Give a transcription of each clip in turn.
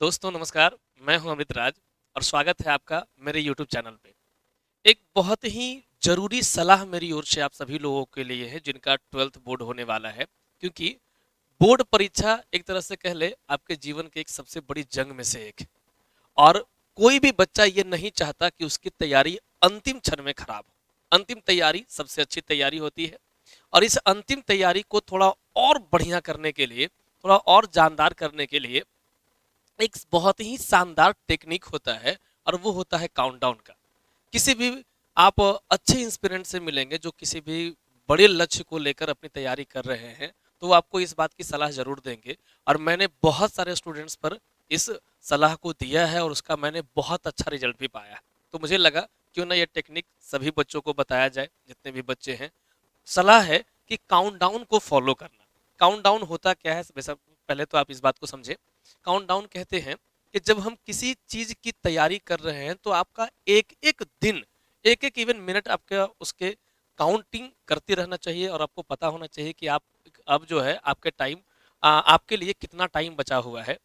दोस्तों नमस्कार। मैं हूं अमित राज और स्वागत है आपका मेरे YouTube चैनल पे। एक बहुत ही ज़रूरी सलाह मेरी ओर से आप सभी लोगों के लिए है जिनका 12th बोर्ड होने वाला है। क्योंकि बोर्ड परीक्षा एक तरह से कह ले आपके जीवन की एक सबसे बड़ी जंग में से एक है। और कोई भी बच्चा ये नहीं चाहता कि उसकी तैयारी अंतिम क्षण में खराब हो। अंतिम तैयारी सबसे अच्छी तैयारी होती है और इस अंतिम तैयारी को थोड़ा और बढ़िया करने के लिए, थोड़ा और जानदार करने के लिए एक बहुत ही शानदार टेक्निक होता है और वो होता है काउंटडाउन का। किसी भी आप अच्छे इंस्पिरेंट से मिलेंगे जो किसी भी बड़े लक्ष्य को लेकर अपनी तैयारी कर रहे हैं, तो वो आपको इस बात की सलाह ज़रूर देंगे। और मैंने बहुत सारे स्टूडेंट्स पर इस सलाह को दिया है और उसका मैंने बहुत अच्छा रिजल्ट भी पाया है। तो मुझे लगा क्यों ना ये टेक्निक सभी बच्चों को बताया जाए, जितने भी बच्चे हैं। सलाह है कि काउंटडाउन को फॉलो करना। काउंटडाउन होता क्या है, वैसा पहले तो आप इस बात को समझे। काउंटडाउन कहते हैं कि जब हम किसी चीज की तैयारी कर रहे हैं तो आपका एक एक दिन, एक एक इवन मिनट आपका उसके काउंटिंग करते रहना चाहिए और आपको पता होना चाहिए कि आप अब जो है आपके टाइम, आपके लिए कितना टाइम बचा हुआ है।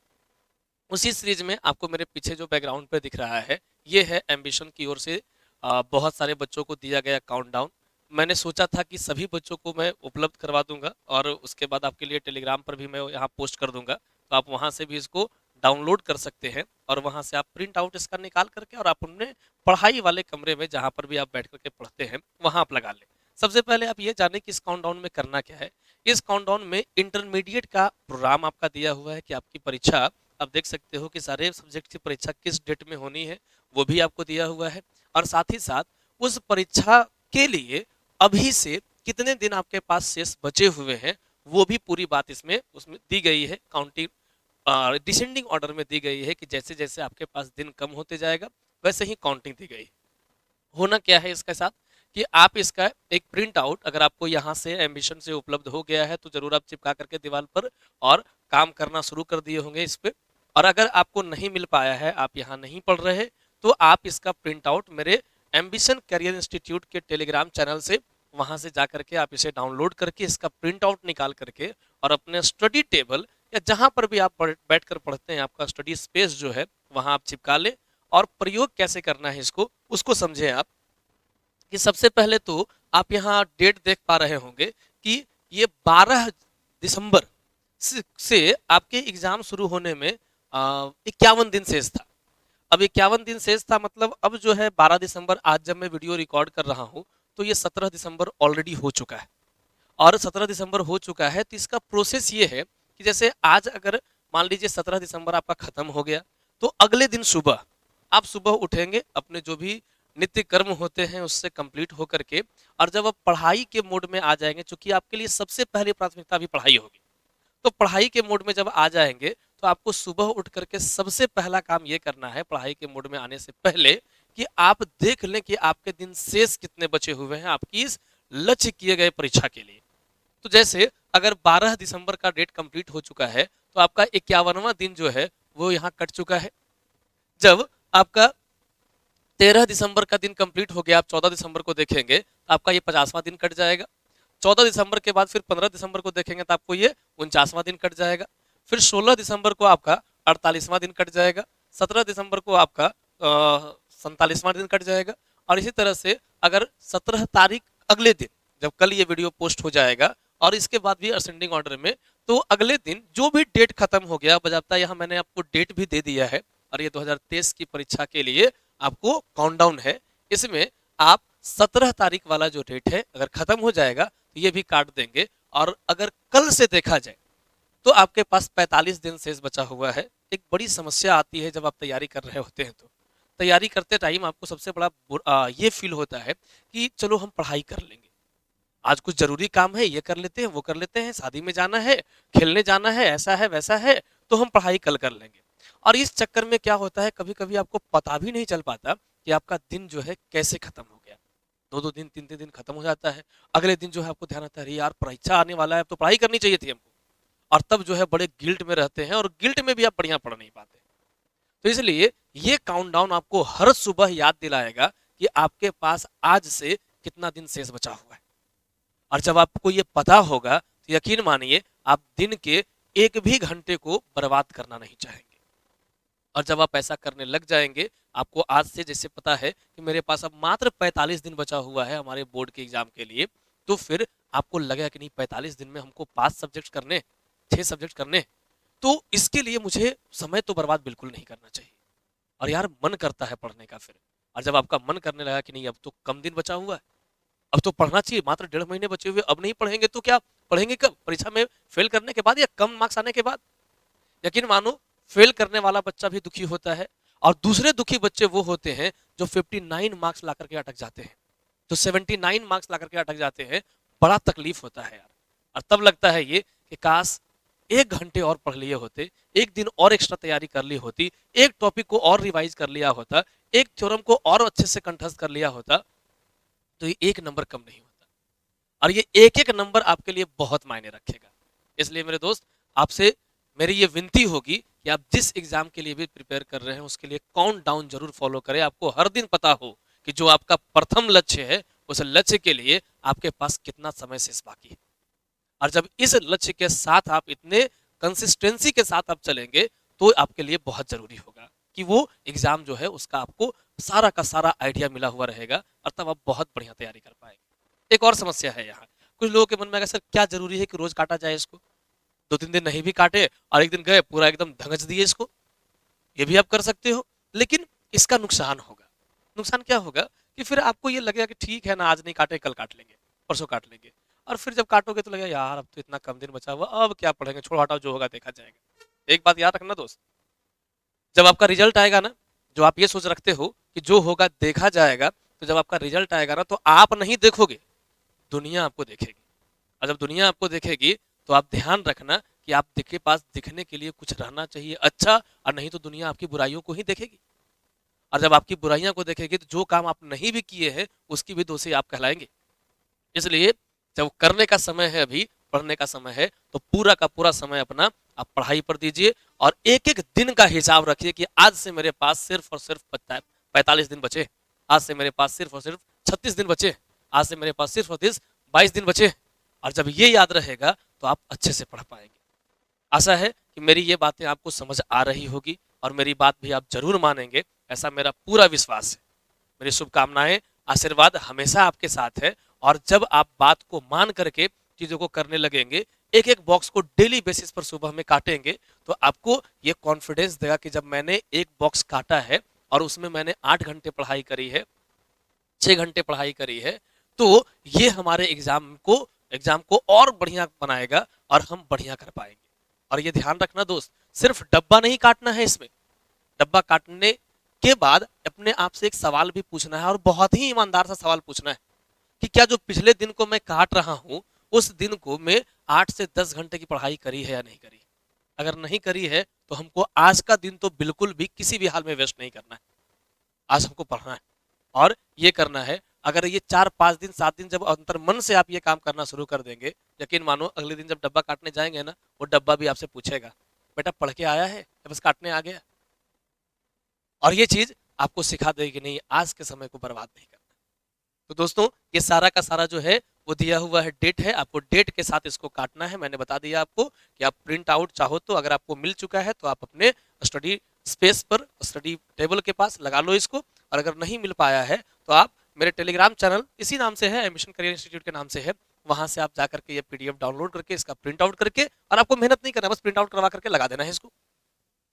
उसी सीरीज में आपको मेरे पीछे जो बैकग्राउंड पे दिख रहा है, ये है एम्बिशन की ओर से बहुत सारे बच्चों को दिया गया काउंटडाउन। मैंने सोचा था कि सभी बच्चों को मैं उपलब्ध करवा दूंगा और उसके बाद आपके लिए टेलीग्राम पर भी मैं यहाँ पोस्ट कर दूंगा, तो आप वहाँ से भी इसको डाउनलोड कर सकते हैं और वहाँ से आप प्रिंट आउट इसका निकाल करके और आप अपने पढ़ाई वाले कमरे में जहाँ पर भी आप बैठ करके पढ़ते हैं वहाँ आप लगा लें। सबसे पहले आप ये जानें कि इस काउंटडाउन में करना क्या है। इस काउंटडाउन में इंटरमीडिएट का प्रोग्राम आपका दिया हुआ है कि आपकी परीक्षा, आप देख सकते हो कि सारे सब्जेक्ट की परीक्षा किस डेट में होनी है, वो भी आपको दिया हुआ है। और साथ ही साथ उस परीक्षा के लिए अभी से कितने दिन आपके पास शेष बचे हुए हैं, वो भी पूरी बात इसमें उसमें दी गई है। काउंटिंग डिसेंडिंग ऑर्डर में दी गई है कि जैसे जैसे आपके पास दिन कम होते जाएगा वैसे ही काउंटिंग दी गई है। होना क्या है इसके साथ कि आप इसका एक प्रिंट आउट, अगर आपको यहाँ से एम्बिशन से उपलब्ध हो गया है तो जरूर आप चिपका करके दीवार पर और काम करना शुरू कर दिए होंगे इस पे। और अगर आपको नहीं मिल पाया है, आप यहाँ नहीं पढ़ रहे, तो आप इसका प्रिंट आउट मेरे एम्बिशन करियर इंस्टीट्यूट के टेलीग्राम चैनल से वहां से जा करके आप इसे डाउनलोड करके इसका प्रिंट आउट निकाल करके और अपने स्टडी टेबल या जहां पर भी आप बैठ कर पढ़ते हैं, आपका स्टडी स्पेस जो है वहां आप चिपका ले। और प्रयोग कैसे करना है इसको, उसको समझे आप। कि सबसे पहले तो आप यहाँ डेट देख पा रहे होंगे कि ये 12 दिसंबर से आपके एग्जाम शुरू होने में 51 दिन शेष था। अब 51 दिन शेष था, मतलब अब जो है 12 दिसंबर, आज जब मैं वीडियो रिकॉर्ड कर रहा हूँ तो ये 17 दिसंबर ऑलरेडी हो चुका है। और 17 दिसंबर हो चुका है तो इसका प्रोसेस ये है कि जैसे आज अगर मान लीजिए 17 दिसंबर आपका खत्म हो गया, तो अगले दिन सुबह आप सुबह उठेंगे, अपने जो भी नित्य कर्म होते हैं उससे कंप्लीट होकर के, और जब आप पढ़ाई के मोड में आ जाएंगे, चूंकि आपके लिए सबसे पहली प्राथमिकता भी पढ़ाई होगी, तो पढ़ाई के मोड में जब आ जाएंगे तो आपको सुबह उठ करके सबसे पहला काम ये करना है पढ़ाई के मोड में आने से पहले कि आप देख लें कि आपके दिन शेष कितने बचे हुए हैं आपकी इस लक्ष्य किए गए परीक्षा के लिए। तो जैसे अगर 12 दिसंबर का डेट कंप्लीट हो चुका है तो आपका 51वां दिन जो है वो यहाँ कट चुका है। जब आपका 13 दिसंबर का दिन कंप्लीट हो गया, आप 14 दिसंबर को देखेंगे तो आपका ये 50वां दिन कट जाएगा। 14 दिसंबर के बाद फिर 15 दिसंबर को देखेंगे तो आपको ये 49वां दिन कट जाएगा। फिर 16 दिसंबर को आपका 48वां दिन कट जाएगा। 17 दिसंबर को आपका 47वां दिन कट जाएगा। और इसी तरह से अगर 17 तारीख अगले दिन, जब कल ये वीडियो पोस्ट हो जाएगा और इसके बाद भी असेंडिंग ऑर्डर में, तो अगले दिन जो भी डेट खत्म हो गया, बजाता यहाँ मैंने आपको डेट भी दे दिया है। और ये 2023 की परीक्षा के लिए आपको काउंटडाउन है। इसमें आप 17 तारीख वाला जो डेट है अगर खत्म हो जाएगा तो ये भी काट देंगे। और अगर कल से देखा जाए तो आपके पास 45 दिन शेष बचा हुआ है। एक बड़ी समस्या आती है जब आप तैयारी कर रहे होते हैं, तो तैयारी करते टाइम आपको सबसे बड़ा ये फील होता है कि चलो हम पढ़ाई कर लेंगे, आज कुछ जरूरी काम है, ये कर लेते हैं, वो कर लेते हैं, शादी में जाना है, खेलने जाना है, ऐसा है वैसा है, तो हम पढ़ाई कल कर लेंगे। और इस चक्कर में क्या होता है, कभी कभी आपको पता भी नहीं चल पाता कि आपका दिन जो है कैसे खत्म हो गया। दो दो दिन, तीन तीन दिन खत्म हो जाता है। अगले दिन जो है आपको ध्यान आता है, अरे यार परीक्षा आने वाला है, अब तो पढ़ाई करनी चाहिए थी हमको। और तब जो है बड़े गिल्ट में रहते हैं और गिल्ट में भी आप बढ़िया पढ़ नहीं पाते। तो इसलिए ये काउंटडाउन आपको हर सुबह याद दिलाएगा कि आपके पास आज से कितना दिन शेष बचा हुआ है। और जब आपको ये पता होगा तो यकीन मानिए आप दिन के एक भी घंटे को बर्बाद करना नहीं चाहेंगे। और जब आप ऐसा करने लग जाएंगे, आपको आज से जैसे पता है कि मेरे पास अब मात्र 45 दिन बचा हुआ है हमारे बोर्ड के एग्जाम के लिए, तो फिर आपको लगेगा कि नहीं 45 दिन में हमको 5 सब्जेक्ट करने, 6 सब्जेक्ट करने, तो इसके लिए मुझे समय तो बर्बाद बिल्कुल नहीं करना चाहिए। और यार मन करता है पढ़ने का फिर, और जब आपका मन करने लगा कि नहीं अब तो कम दिन बचा हुआ है, अब तो पढ़ना चाहिए, मात्र 1.5 महीने बचे हुए, अब नहीं पढ़ेंगे तो क्या पढ़ेंगे कब, परीक्षा में फेल करने के बाद या कम मार्क्स आने के बाद। यकीन मानो फेल करने वाला बच्चा भी दुखी होता है, और दूसरे दुखी बच्चे वो होते हैं जो 59 मार्क्स ला करके अटक जाते हैं, जो 79 मार्क्स ला करके अटक जाते हैं। बड़ा तकलीफ होता है यार, और तब लगता है ये कि काश 1 घंटे और पढ़ लिए होते, एक दिन और एक्स्ट्रा तैयारी कर ली होती, एक टॉपिक को और रिवाइज कर लिया होता, एक थ्योरम को और अच्छे से कंठस्थ कर लिया होता, तो ये 1 नंबर कम नहीं होता। और ये एक एक नंबर आपके लिए बहुत मायने रखेगा। इसलिए मेरे दोस्त, आपसे मेरी ये विनती होगी कि आप जिस एग्जाम के लिए भी प्रिपेयर कर रहे हैं उसके लिए काउंट डाउन जरूर फॉलो करें। आपको हर दिन पता हो कि जो आपका प्रथम लक्ष्य है, उस लक्ष्य के लिए आपके पास कितना समय शेष बाकी है। और जब इस लक्ष्य के साथ आप इतने कंसिस्टेंसी के साथ आप चलेंगे, तो आपके लिए बहुत जरूरी होगा कि वो एग्जाम जो है उसका आपको सारा का सारा आइडिया मिला हुआ रहेगा, और तब आप बहुत बढ़िया तैयारी कर पाएंगे। एक और समस्या है यहाँ, कुछ लोगों के मन में आएगा सर क्या जरूरी है कि रोज काटा जाए इसको, 2-3 दिन नहीं भी काटे और एक दिन गए पूरा एकदम धंगच दिए इसको, ये भी आप कर सकते हो। लेकिन इसका नुकसान होगा। नुकसान क्या होगा कि फिर आपको ये लगेगा कि ठीक है ना, आज नहीं काटे कल काट लेंगे, परसों काट लेंगे, और फिर जब काटोगे तो लगेगा यार अब तो इतना कम दिन बचा हुआ, अब क्या पढ़ेंगे, छोड़ो हटाओ, जो होगा देखा जाएगा। एक बात याद रखना दोस्त, जब आपका रिजल्ट आएगा ना, जो आप ये सोच रखते हो कि जो होगा देखा जाएगा, तो जब आपका रिजल्ट आएगा ना, तो आप नहीं देखोगे, दुनिया आपको देखेगी। और जब दुनिया आपको देखेगी, तो आप ध्यान रखना कि आप के पास दिखने के लिए कुछ रहना चाहिए अच्छा, और नहीं तो दुनिया आपकी बुराइयों को ही देखेगी। और जब आपकी बुराइयां को देखेगी, तो जो काम आप नहीं भी किए हैं उसकी भी दोषी आप कहलाएंगे। इसलिए जब करने का समय है, अभी पढ़ने का समय है, तो पूरा का पूरा समय अपना आप पढ़ाई पर दीजिए, और एक एक दिन का हिसाब रखिए कि आज से मेरे पास सिर्फ और सिर्फ 45 दिन बचे, आज से मेरे पास सिर्फ और सिर्फ 36 दिन बचे, आज से मेरे पास सिर्फ और सिर्फ 22 दिन बचे। और जब ये याद रहेगा तो आप अच्छे से पढ़ पाएंगे। आशा है कि मेरी ये बातें आपको समझ आ रही होगी, और मेरी बात भी आप जरूर मानेंगे, ऐसा मेरा पूरा विश्वास है। मेरी शुभकामनाएं, आशीर्वाद हमेशा आपके साथ है। और जब आप बात को मान करके चीजों को करने लगेंगे, एक एक बॉक्स को डेली बेसिस पर सुबह में काटेंगे, तो आपको ये कॉन्फिडेंस देगा कि जब मैंने एक बॉक्स काटा है और उसमें मैंने 8 घंटे पढ़ाई करी है, 6 घंटे पढ़ाई करी है, तो ये हमारे एग्जाम को और बढ़िया बनाएगा, और हम बढ़िया कर पाएंगे। और ये ध्यान रखना दोस्त, सिर्फ डब्बा नहीं काटना है इसमें, डब्बा काटने के बाद अपने आप से एक सवाल भी पूछना है, और बहुत ही ईमानदार सा सवाल पूछना है कि क्या जो पिछले दिन को मैं काट रहा हूं, उस दिन को मैं 8 से 10 घंटे की पढ़ाई करी है या नहीं करी। अगर नहीं करी है तो हमको आज का दिन तो बिल्कुल भी किसी भी हाल में वेस्ट नहीं करना है, आज हमको पढ़ना है और ये करना है। अगर ये 4-5 दिन 7 दिन जब अंतर मन से आप ये काम करना शुरू कर देंगे, यकीन मानो अगले दिन जब डब्बा काटने जाएंगे ना, वो डब्बा भी आपसे पूछेगा बेटा पढ़ के आया है या बस काटने आ गया। और ये चीज आपको सिखा देगी कि नहीं, आज के समय को बर्बाद नहीं करना। तो दोस्तों, ये सारा का सारा जो है वो दिया हुआ है, डेट है, आपको डेट के साथ इसको काटना है। मैंने बता दिया आपको कि आप प्रिंट आउट चाहो तो, अगर आपको मिल चुका है तो आप अपने स्टडी स्पेस पर, स्टडी टेबल के पास लगा लो इसको। और अगर नहीं मिल पाया है तो आप मेरे टेलीग्राम चैनल इसी नाम से है, एम्बिशन करियर इंस्टीट्यूट के नाम से है, वहां से आप जा करके ये पीडीएफ डाउनलोड करके इसका प्रिंट आउट करके, और आपको मेहनत नहीं करना, बस प्रिंट आउट करवा करके लगा देना है इसको,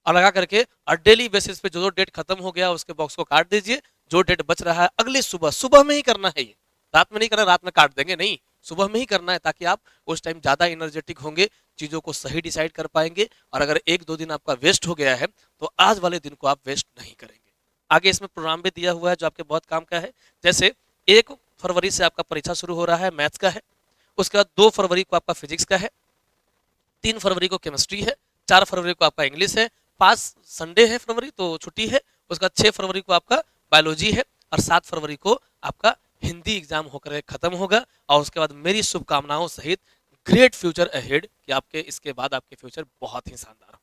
और लगा करके और डेली बेसिस पे जो जो डेट खत्म हो गया उसके बॉक्स को काट दीजिए। जो डेट बच रहा है अगली सुबह, सुबह में ही करना है, ये रात में नहीं करना, रात में काट देंगे नहीं, सुबह में ही करना है, ताकि आप उस टाइम ज्यादा एनर्जेटिक होंगे, चीजों को सही डिसाइड कर पाएंगे। और अगर 1-2 दिन आपका वेस्ट हो गया है तो आज वाले दिन को आप वेस्ट नहीं करेंगे। आगे इसमें प्रोग्राम भी दिया हुआ है जो आपके बहुत काम का है। जैसे 1 फरवरी से आपका परीक्षा शुरू हो रहा है, मैथ्स का है, उसके बाद 2 फरवरी को आपका फिजिक्स का है, 3 फरवरी को केमिस्ट्री है, 4 फरवरी को आपका इंग्लिश है, 5 संडे है फरवरी तो छुट्टी है, उसका 6 फरवरी को आपका बायोलॉजी है, और 7 फरवरी को आपका हिंदी एग्जाम होकर खत्म होगा। और उसके बाद मेरी शुभकामनाओं सहित ग्रेट फ्यूचर अहेड, कि आपके इसके बाद आपके फ्यूचर बहुत ही शानदार हो।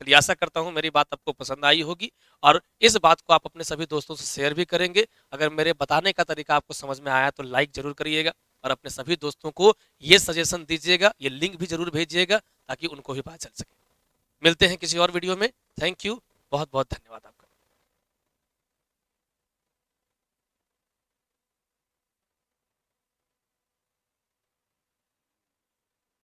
चलिए, आशा करता हूँ मेरी बात आपको पसंद आई होगी, और इस बात को आप अपने सभी दोस्तों से शेयर भी करेंगे। अगर मेरे बताने का तरीका आपको समझ में आया तो लाइक जरूर करिएगा, और अपने सभी दोस्तों को ये सजेशन दीजिएगा, ये लिंक भी जरूर भेजिएगा, ताकि उनको भी पता चल सके। मिलते हैं किसी और वीडियो में। Thank you. बहुत बहुत धन्यवाद आपका।